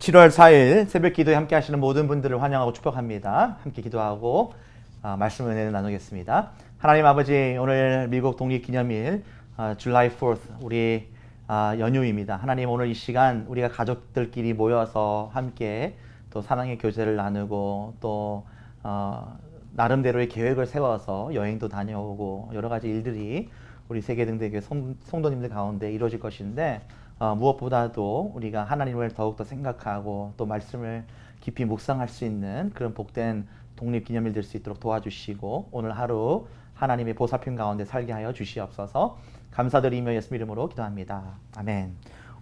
7월 4일 새벽 기도에 함께 하시는 모든 분들을 환영하고 축복합니다. 함께 기도하고 말씀 은혜를 나누겠습니다. 하나님 아버지, 오늘 미국 독립기념일 July 4th 우리 연휴입니다. 하나님, 오늘 이 시간 우리가 가족들끼리 모여서 함께 또 사랑의 교제를 나누고 또 나름대로의 계획을 세워서 여행도 다녀오고 여러 가지 일들이 우리 세계등대교회 성도님들 가운데 이루어질 것인데, 무엇보다도 우리가 하나님을 더욱더 생각하고 또 말씀을 깊이 묵상할 수 있는 그런 복된 독립기념일 될 수 있도록 도와주시고, 오늘 하루 하나님의 보살핌 가운데 살게 하여 주시옵소서. 감사드리며 예수 이름으로 기도합니다. 아멘.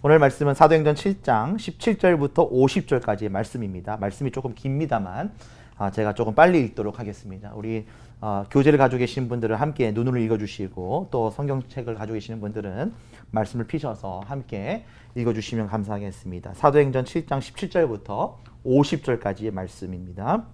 오늘 말씀은 사도행전 7장 17절부터 50절까지의 말씀입니다. 말씀이 조금 깁니다만 제가 조금 빨리 읽도록 하겠습니다. 우리 교재를 가지고 계신 분들은 함께 눈으로 읽어주시고, 또 성경책을 가지고 계시는 분들은 말씀을 피셔서 함께 읽어주시면 감사하겠습니다. 사도행전 7장 17절부터 50절까지의 말씀입니다.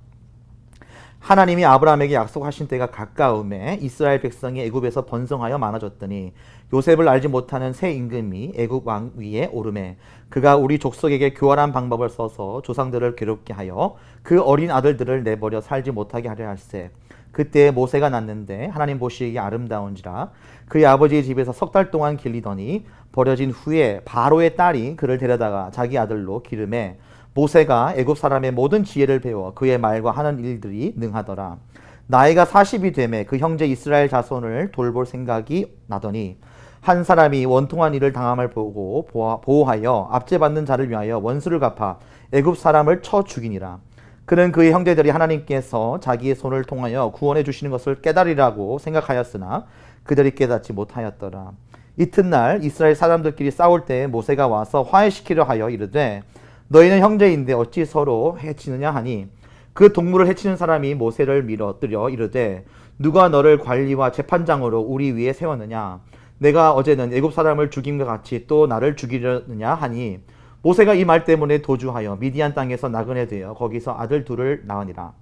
하나님이 아브라함에게 약속하신 때가 가까움에 이스라엘 백성이 애굽에서 번성하여 많아졌더니 요셉을 알지 못하는 새 임금이 애굽 왕 위에 오르매 그가 우리 족속에게 교활한 방법을 써서 조상들을 괴롭게 하여 그 어린 아들들을 내버려 살지 못하게 하려 할세. 그때 모세가 났는데 하나님 보시기에 아름다운지라 그의 아버지의 집에서 석 달 동안 길리더니 버려진 후에 바로의 딸이 그를 데려다가 자기 아들로 기르매 모세가 애굽 사람의 모든 지혜를 배워 그의 말과 하는 일들이 능하더라. 나이가 40이 되매 그 형제 이스라엘 자손을 돌볼 생각이 나더니 한 사람이 원통한 일을 당함을 보고 보호하여 압제받는 자를 위하여 원수를 갚아 애굽 사람을 쳐 죽이니라. 그는 그의 형제들이 하나님께서 자기의 손을 통하여 구원해 주시는 것을 깨달으라고 생각하였으나 그들이 깨닫지 못하였더라. 이튿날 이스라엘 사람들끼리 싸울 때 모세가 와서 화해시키려 하여 이르되 너희는 형제인데 어찌 서로 해치느냐 하니 그 동물을 해치는 사람이 모세를 밀어뜨려 이르되 누가 너를 관리와 재판장으로 우리 위에 세웠느냐? 내가 어제는 애굽 사람을 죽임과 같이 또 나를 죽이려느냐 하니 모세가 이 말 때문에 도주하여 미디안 땅에서 나그네 되어 거기서 아들 둘을 낳으니라.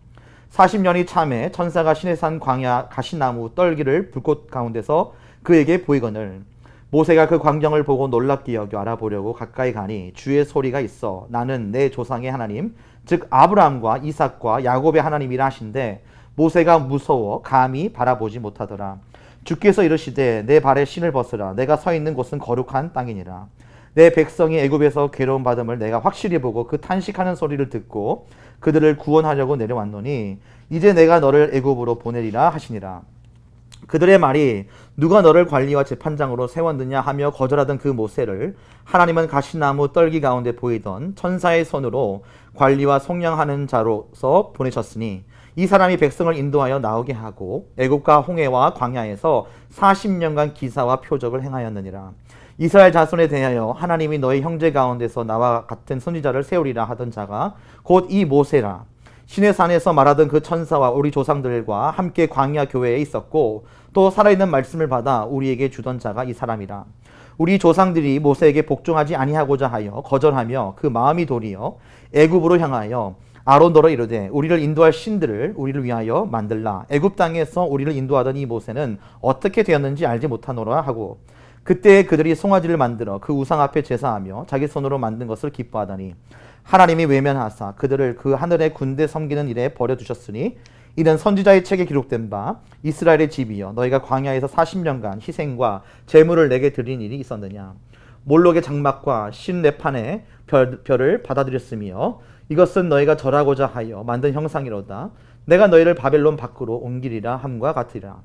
40년이 참에 천사가 시내산 광야 가시나무 떨기를 불꽃 가운데서 그에게 보이거늘 모세가 그 광경을 보고 놀랍게 여겨 알아보려고 가까이 가니 주의 소리가 있어 나는 내 조상의 하나님 즉 아브라함과 이삭과 야곱의 하나님이라 하신데 모세가 무서워 감히 바라보지 못하더라. 주께서 이르시되 내 발에 신을 벗으라. 내가 서 있는 곳은 거룩한 땅이니라. 내 백성이 애굽에서 괴로움 받음을 내가 확실히 보고 그 탄식하는 소리를 듣고 그들을 구원하려고 내려왔노니 이제 내가 너를 애굽으로 보내리라 하시니라. 그들의 말이 누가 너를 관리와 재판장으로 세웠느냐 하며 거절하던 그 모세를 하나님은 가시나무 떨기 가운데 보이던 천사의 손으로 관리와 속량하는 자로서 보내셨으니 이 사람이 백성을 인도하여 나오게 하고 애굽과 홍해와 광야에서 40년간 기사와 표적을 행하였느니라. 이스라엘 자손에 대하여 하나님이 너희 형제 가운데서 나와 같은 선지자를 세우리라 하던 자가 곧 이 모세라. 시내산에서 말하던 그 천사와 우리 조상들과 함께 광야 교회에 있었고 또 살아있는 말씀을 받아 우리에게 주던 자가 이 사람이라. 우리 조상들이 모세에게 복종하지 아니하고자 하여 거절하며 그 마음이 도리어 애굽으로 향하여 아론더러 이르되 우리를 인도할 신들을 우리를 위하여 만들라. 애굽 땅에서 우리를 인도하던 이 모세는 어떻게 되었는지 알지 못하노라 하고 그때 그들이 송아지를 만들어 그 우상 앞에 제사하며 자기 손으로 만든 것을 기뻐하더니 하나님이 외면하사 그들을 그 하늘의 군대 섬기는 일에 버려두셨으니 이는 선지자의 책에 기록된 바 이스라엘의 집이여 너희가 광야에서 40년간 희생과 제물을 내게 드린 일이 있었느냐. 몰록의 장막과 신레판의 별을 받아들였으며 이것은 너희가 절하고자 하여 만든 형상이로다. 내가 너희를 바벨론 밖으로 옮기리라 함과 같으리라.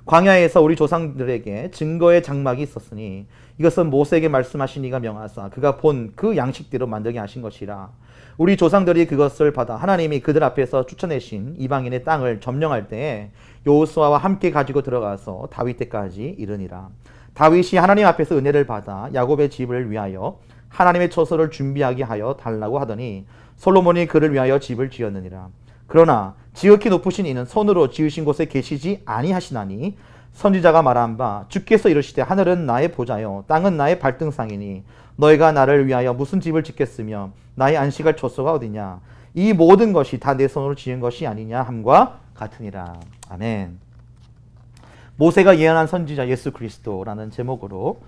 광야에서 우리 조상들에게 증거의 장막이 있었으니 이것은 모세에게 말씀하신 이가 명하사 그가 본 그 양식대로 만들게 하신 것이라. 우리 조상들이 그것을 받아 하나님이 그들 앞에서 추천내신 이방인의 땅을 점령할 때에 여호수아와 함께 가지고 들어가서 다윗 때까지 이르니라. 다윗이 하나님 앞에서 은혜를 받아 야곱의 집을 위하여 하나님의 처소를 준비하게 하여 달라고 하더니 솔로몬이 그를 위하여 집을 지었느니라. 그러나 지극히 높으신 이는 손으로 지으신 곳에 계시지 아니하시나니 선지자가 말한 바 주께서 이르시되 하늘은 나의 보좌요 땅은 나의 발등상이니 너희가 나를 위하여 무슨 집을 짓겠으며 나의 안식할 처소가 어디냐. 이 모든 것이 다 내 손으로 지은 것이 아니냐 함과 같으니라. 아멘. 모세가 예언한 선지자 예수 그리스도라는 제목으로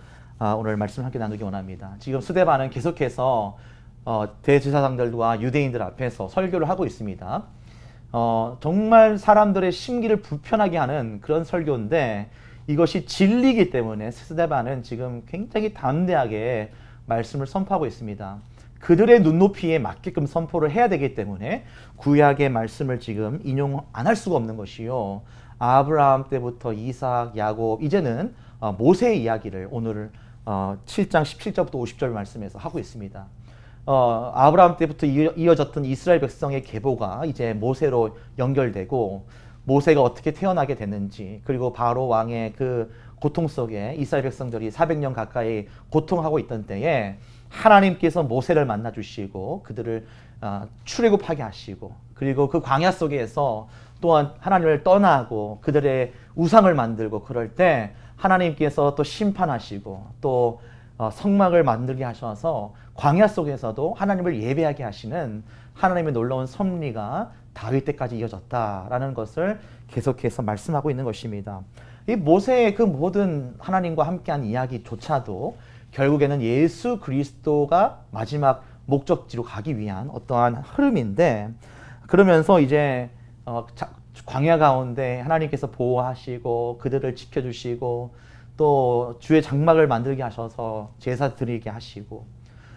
오늘 말씀을 함께 나누기 원합니다. 지금 스데반은 계속해서 대제사장들과 유대인들 앞에서 설교를 하고 있습니다. 정말 사람들의 심기를 불편하게 하는 그런 설교인데 이것이 진리이기 때문에 스데반은 지금 굉장히 담대하게 말씀을 선포하고 있습니다. 그들의 눈높이에 맞게끔 선포를 해야 되기 때문에 구약의 말씀을 지금 인용 안 할 수가 없는 것이요. 아브라함 때부터 이삭, 야곱, 이제는 모세의 이야기를 오늘 7장 17절부터 50절 말씀에서 하고 있습니다. 아브라함 때부터 이어졌던 이스라엘 백성의 계보가 이제 모세로 연결되고 모세가 어떻게 태어나게 됐는지 그리고 바로 왕의 그 고통 속에 이스라엘 백성들이 400년 가까이 고통하고 있던 때에 하나님께서 모세를 만나 주시고 그들을 출애굽하게 하시고 그리고 그 광야 속에서 또한 하나님을 떠나고 그들의 우상을 만들고 그럴 때 하나님께서 또 심판하시고 또 성막을 만들게 하셔서 광야 속에서도 하나님을 예배하게 하시는 하나님의 놀라운 섭리가 다윗 때까지 이어졌다라는 것을 계속해서 말씀하고 있는 것입니다. 이 모세의 그 모든 하나님과 함께한 이야기조차도 결국에는 예수 그리스도가 마지막 목적지로 가기 위한 어떠한 흐름인데 그러면서 이제 광야 가운데 하나님께서 보호하시고 그들을 지켜주시고 또 주의 장막을 만들게 하셔서 제사 드리게 하시고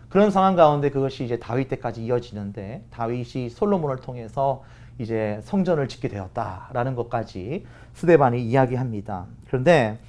그런 상황 가운데 그것이 이제 다윗 때까지 이어지는데 다윗이 솔로몬을 통해서 이제 성전을 짓게 되었다라는 것까지 스데반이 이야기합니다. 그런데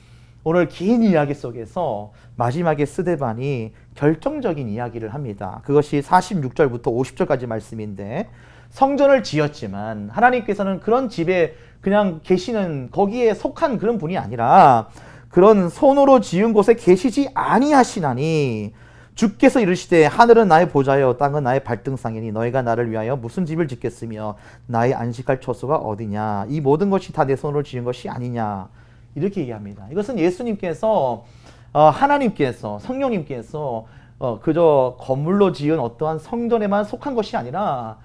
오늘 긴 이야기 속에서 마지막에 스데반이 결정적인 이야기를 합니다. 그것이 46절부터 50절까지 말씀인데 성전을 지었지만 하나님께서는 그런 집에 그냥 계시는 거기에 속한 그런 분이 아니라 그런 손으로 지은 곳에 계시지 아니하시나니 주께서 이르시되 하늘은 나의 보좌여 땅은 나의 발등상이니 너희가 나를 위하여 무슨 집을 짓겠으며 나의 안식할 처소가 어디냐 이 모든 것이 다 내 손으로 지은 것이 아니냐 이렇게 얘기합니다. 이것은 예수님께서 하나님께서 성령님께서 그저 건물로 지은 어떠한 성전에만 속한 것이 아니라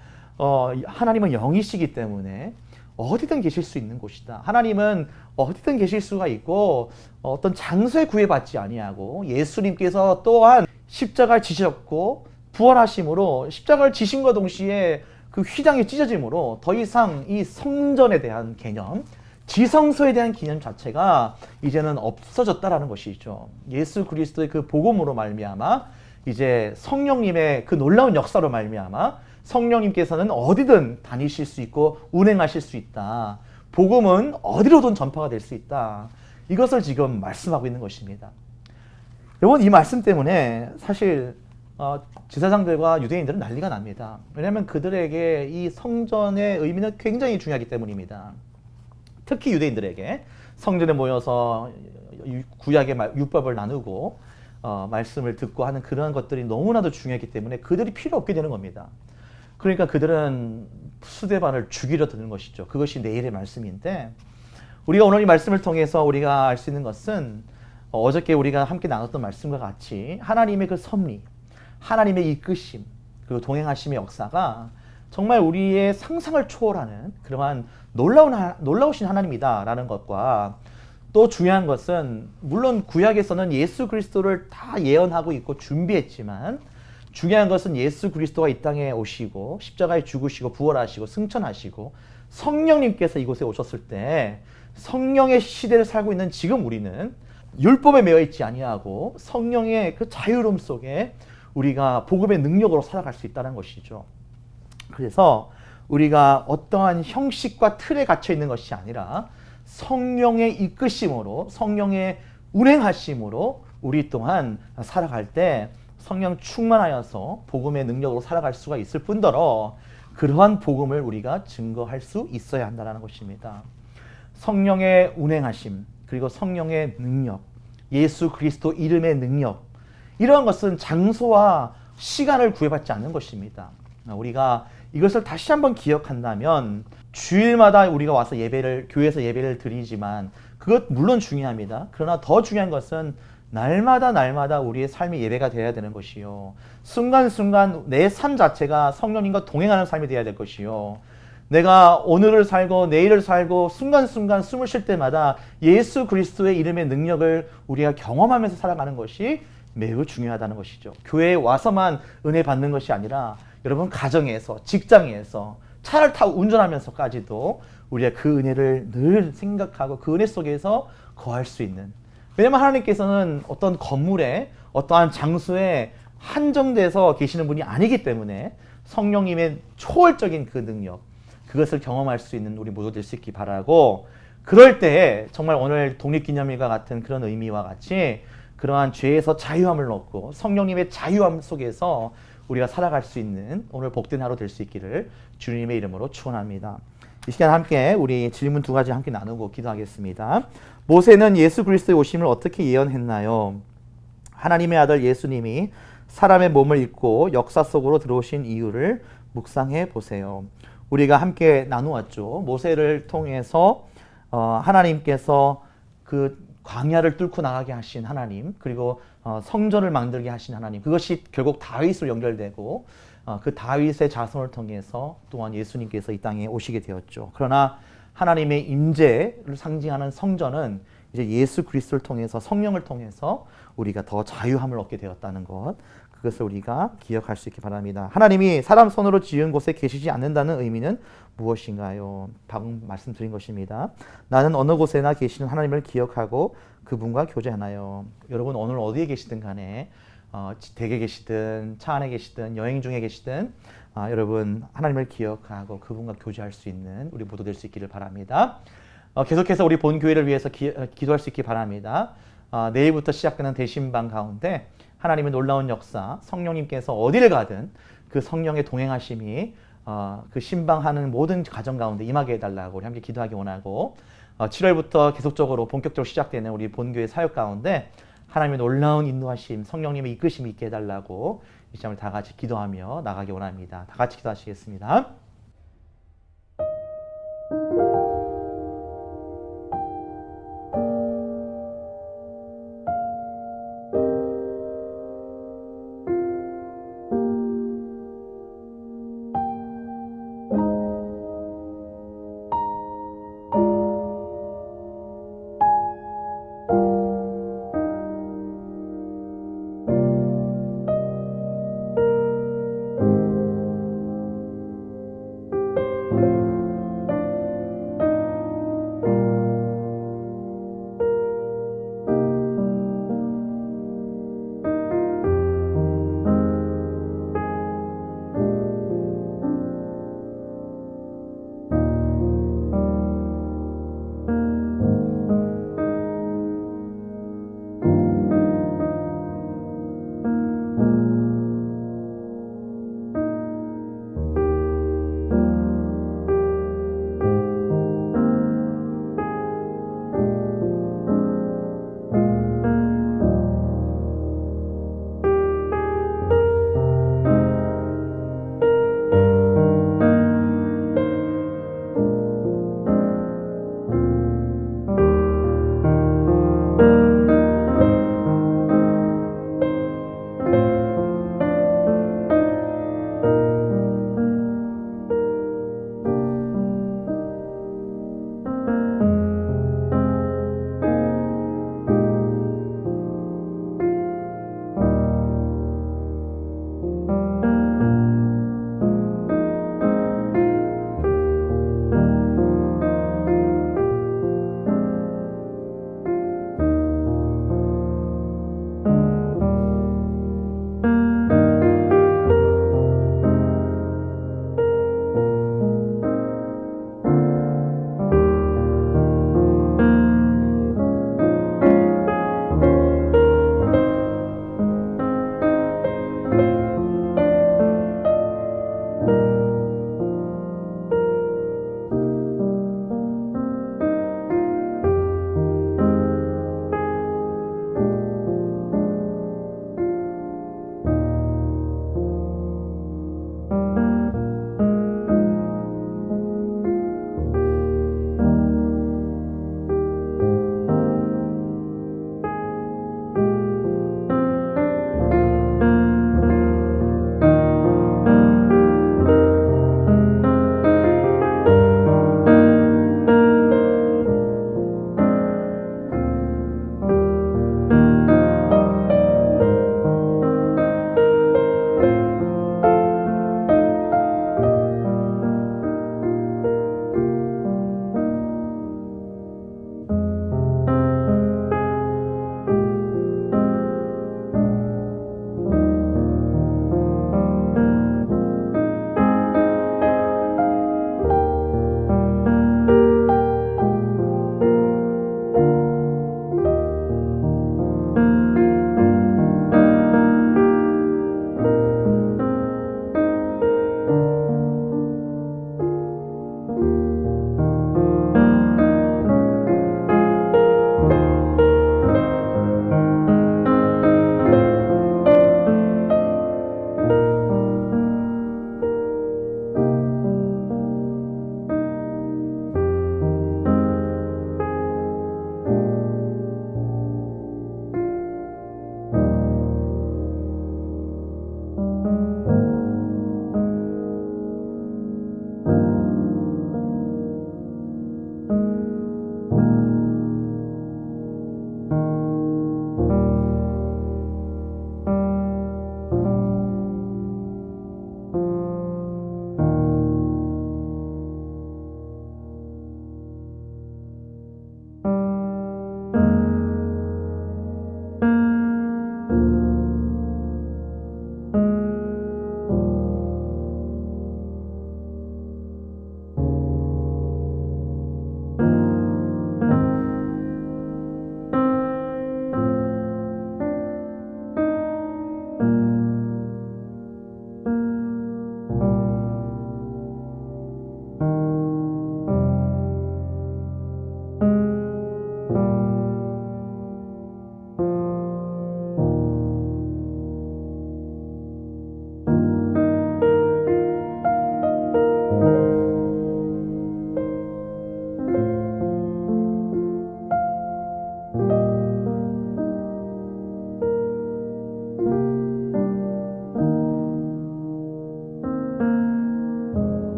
하나님은 영이시기 때문에 어디든 계실 수 있는 곳이다. 하나님은 어디든 계실 수가 있고 어떤 장소에 구애받지 아니하고 예수님께서 또한 십자가를 지셨고 부활하심으로 십자가를 지심과 동시에 그 휘장이 찢어짐으로 더 이상 이 성전에 대한 개념, 지성소에 대한 개념 자체가 이제는 없어졌다라는 것이죠. 예수 그리스도의 그 복음으로 말미암아 이제 성령님의 그 놀라운 역사로 말미암아 성령님께서는 어디든 다니실 수 있고 운행하실 수 있다. 복음은 어디로든 전파가 될 수 있다. 이것을 지금 말씀하고 있는 것입니다. 여러분 이 말씀 때문에 사실 제사장들과 유대인들은 난리가 납니다. 왜냐하면 그들에게 이 성전의 의미는 굉장히 중요하기 때문입니다. 특히 유대인들에게 성전에 모여서 구약의 율법을 나누고 말씀을 듣고 하는 그런 것들이 너무나도 중요했기 때문에 그들이 필요 없게 되는 겁니다. 그러니까 그들은 스데반을 죽이려 드는 것이죠. 그것이 내일의 말씀인데 우리가 오늘 이 말씀을 통해서 우리가 알 수 있는 것은 어저께 우리가 함께 나눴던 말씀과 같이 하나님의 그 섭리, 하나님의 이끄심, 그리고 동행하심의 역사가 정말 우리의 상상을 초월하는 그러한 놀라우신 하나님이다라는 것과 또 중요한 것은 물론 구약에서는 예수 그리스도를 다 예언하고 있고 준비했지만 중요한 것은 예수 그리스도가 이 땅에 오시고 십자가에 죽으시고 부활하시고 승천하시고 성령님께서 이곳에 오셨을 때 성령의 시대를 살고 있는 지금 우리는 율법에 매여 있지 아니하고 성령의 그 자유로움 속에 우리가 복음의 능력으로 살아갈 수 있다는 것이죠. 그래서 우리가 어떠한 형식과 틀에 갇혀 있는 것이 아니라 성령의 이끄심으로 성령의 운행하심으로 우리 또한 살아갈 때 성령 충만하여서 복음의 능력으로 살아갈 수가 있을 뿐더러 그러한 복음을 우리가 증거할 수 있어야 한다는 것입니다. 성령의 운행하심 그리고 성령의 능력, 예수 그리스도 이름의 능력 이러한 것은 장소와 시간을 구애받지 않는 것입니다. 우리가 이것을 다시 한번 기억한다면 주일마다 우리가 와서 교회에서 예배를 드리지만 그것 물론 중요합니다. 그러나 더 중요한 것은 날마다 우리의 삶이 예배가 되어야 되는 것이요. 순간순간 내 삶 자체가 성령님과 동행하는 삶이 되어야 될 것이요. 내가 오늘을 살고 내일을 살고 순간순간 숨을 쉴 때마다 예수 그리스도의 이름의 능력을 우리가 경험하면서 살아가는 것이 매우 중요하다는 것이죠. 교회에 와서만 은혜 받는 것이 아니라 여러분 가정에서, 직장에서, 차를 타고 운전하면서까지도 우리가 그 은혜를 늘 생각하고 그 은혜 속에서 거할 수 있는. 왜냐하면 하나님께서는 어떤 건물에, 어떠한 장소에 한정돼서 계시는 분이 아니기 때문에 성령님의 초월적인 그 능력, 그것을 경험할 수 있는 우리 모두 될 수 있기 바라고, 그럴 때 정말 오늘 독립기념일과 같은 그런 의미와 같이 그러한 죄에서 자유함을 얻고 성령님의 자유함 속에서 우리가 살아갈 수 있는 오늘 복된 하루 될 수 있기를 주님의 이름으로 축원합니다. 이 시간 함께 우리 질문 두 가지 함께 나누고 기도하겠습니다. 모세는 예수 그리스도의 오심을 어떻게 예언했나요? 하나님의 아들 예수님이 사람의 몸을 입고 역사 속으로 들어오신 이유를 묵상해 보세요. 우리가 함께 나누었죠. 모세를 통해서 하나님께서 그 광야를 뚫고 나가게 하신 하나님, 그리고 성전을 만들게 하신 하나님, 그것이 결국 다윗으로 연결되고 그 다윗의 자손을 통해서 또한 예수님께서 이 땅에 오시게 되었죠. 그러나 하나님의 임재를 상징하는 성전은 이제 예수 그리스도를 통해서, 성령을 통해서 우리가 더 자유함을 얻게 되었다는 것, 그것을 우리가 기억할 수 있기 바랍니다. 하나님이 사람 손으로 지은 곳에 계시지 않는다는 의미는 무엇인가요? 방금 말씀드린 것입니다. 나는 어느 곳에나 계시는 하나님을 기억하고 그분과 교제하나요? 여러분 오늘 어디에 계시든 간에 댁에 계시든 차 안에 계시든 여행 중에 계시든 여러분 하나님을 기억하고 그분과 교제할 수 있는 우리 모두 될 수 있기를 바랍니다. 계속해서 우리 본교회를 위해서 기도할 수 있기 바랍니다. 내일부터 시작되는 대신방 가운데 하나님의 놀라운 역사, 성령님께서 어디를 가든 그 성령의 동행하심이 그 신방하는 모든 가정 가운데 임하게 해달라고 우리 함께 기도하기 원하고, 7월부터 계속적으로 본격적으로 시작되는 우리 본교회 사역 가운데 하나님의 놀라운 인도하심, 성령님의 이끄심이 있게 해달라고 이 시간을 다 같이 기도하며 나가기 원합니다. 다 같이 기도하시겠습니다.